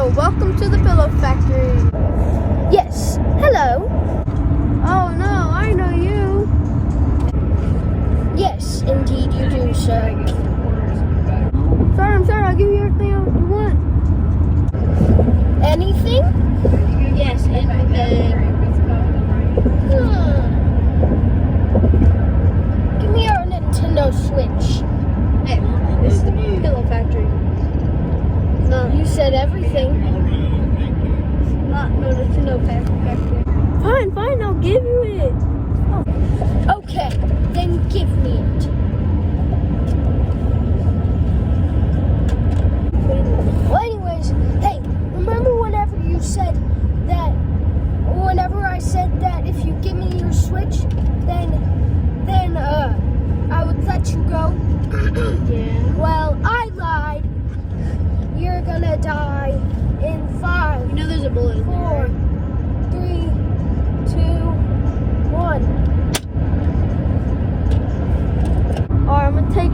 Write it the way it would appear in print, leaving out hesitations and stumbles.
Hello, welcome to the Pillow Factory. Yes, hello. Oh no, I know you. Yes, indeed you do, sir. Sorry, I'll give you everything you want. Anything? Yes, anything. Give me your Nintendo Switch. Hey, this is the Pillow Factory. No, you said everything. Not no Nintendo Factory. Fine, I'll give you it. Oh. Okay, then give me it. Well, anyways, hey, remember whenever I said that if you give me your Switch, then I would let you go? Yeah. Well, I lied. You're gonna die in 5. You know there's a bullet in there. 4, 3, 2, 1. Alright, I'm gonna take